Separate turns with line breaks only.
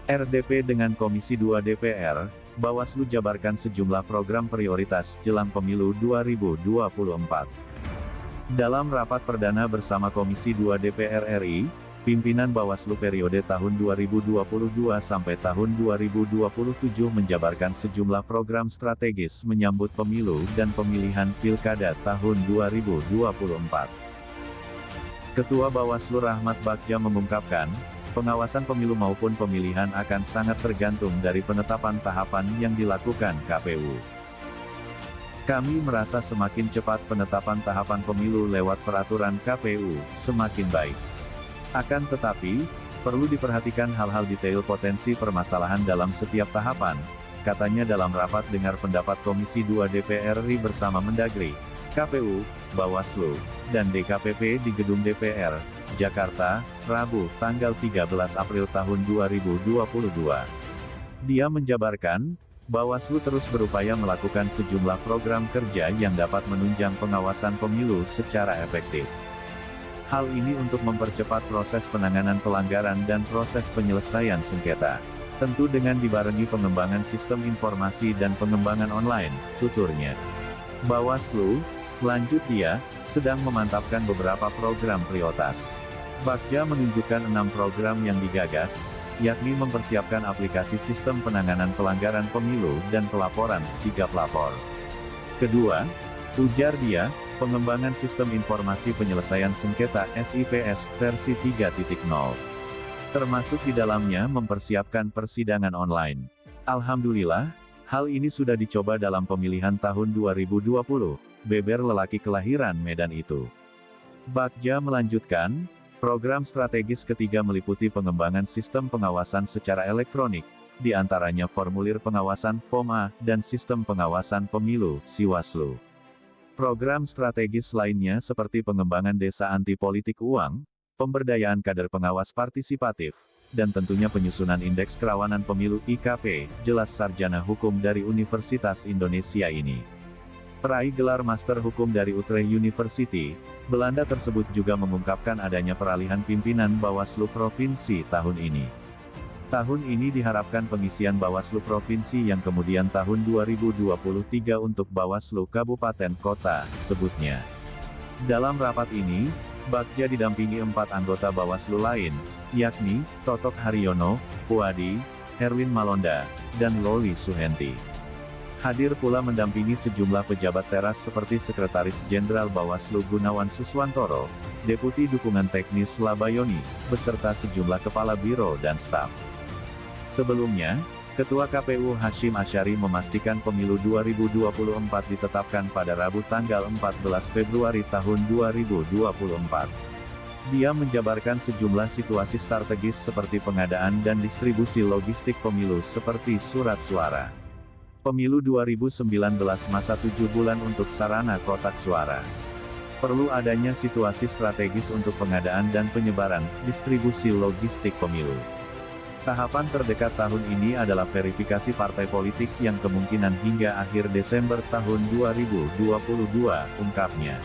RDP dengan Komisi 2 DPR, Bawaslu jabarkan sejumlah program prioritas jelang pemilu 2024. Dalam rapat perdana bersama Komisi 2 DPR RI, pimpinan Bawaslu periode tahun 2022 sampai tahun 2027 menjabarkan sejumlah program strategis menyambut pemilu dan pemilihan pilkada tahun 2024. Ketua Bawaslu Rahmat Bagja mengungkapkan, pengawasan pemilu maupun pemilihan akan sangat tergantung dari penetapan tahapan yang dilakukan KPU. Kami merasa semakin cepat penetapan tahapan pemilu lewat peraturan KPU, semakin baik. Akan tetapi, perlu diperhatikan hal-hal detail potensi permasalahan dalam setiap tahapan, katanya dalam rapat dengar pendapat Komisi 2 DPR RI bersama Mendagri, KPU, Bawaslu, dan DKPP di Gedung DPR, Jakarta, Rabu, tanggal 13 April tahun 2022. Dia menjabarkan, Bawaslu terus berupaya melakukan sejumlah program kerja yang dapat menunjang pengawasan pemilu secara efektif. Hal ini untuk mempercepat proses penanganan pelanggaran dan proses penyelesaian sengketa. Tentu dengan dibarengi pengembangan sistem informasi dan pengembangan online, tuturnya. Bawaslu, lanjut dia, sedang memantapkan beberapa program prioritas. Bagja menunjukkan 6 program yang digagas, yakni mempersiapkan aplikasi sistem penanganan pelanggaran pemilu dan pelaporan sigap lapor. Kedua, ujar dia, pengembangan sistem informasi penyelesaian sengketa SIPS versi 3.0. Termasuk di dalamnya mempersiapkan persidangan online. Alhamdulillah, hal ini sudah dicoba dalam pemilihan tahun 2020. Beber lelaki kelahiran Medan itu. Bagja melanjutkan, program strategis ketiga meliputi pengembangan sistem pengawasan secara elektronik, di antaranya formulir pengawasan FOMA, dan sistem pengawasan pemilu, Siwaslu. Program strategis lainnya seperti pengembangan desa anti politik uang, pemberdayaan kader pengawas partisipatif, dan tentunya penyusunan Indeks Kerawanan Pemilu IKP, jelas sarjana hukum dari Universitas Indonesia ini. Peraih gelar Master Hukum dari Utrecht University, Belanda tersebut juga mengungkapkan adanya peralihan pimpinan Bawaslu Provinsi tahun ini. Tahun ini diharapkan pengisian Bawaslu Provinsi yang kemudian tahun 2023 untuk Bawaslu Kabupaten Kota, sebutnya. Dalam rapat ini, Bagja didampingi 4 anggota Bawaslu lain, yakni, Totok Haryono, Puadi, Herwin Malonda, dan Loli Suhenti. Hadir pula mendampingi sejumlah pejabat teras seperti Sekretaris Jenderal Bawaslu Gunawan Suswantoro, Deputi Dukungan Teknis Labayoni, beserta sejumlah kepala biro dan staf. Sebelumnya, Ketua KPU Hashim Asyari memastikan pemilu 2024 ditetapkan pada Rabu tanggal 14 Februari tahun 2024. Dia menjabarkan sejumlah situasi strategis seperti pengadaan dan distribusi logistik pemilu seperti surat suara. Pemilu 2019 masa 7 bulan untuk sarana kotak suara. Perlu adanya situasi strategis untuk pengadaan dan penyebaran, distribusi logistik pemilu. Tahapan terdekat tahun ini adalah verifikasi partai politik yang kemungkinan hingga akhir Desember tahun 2022, ungkapnya.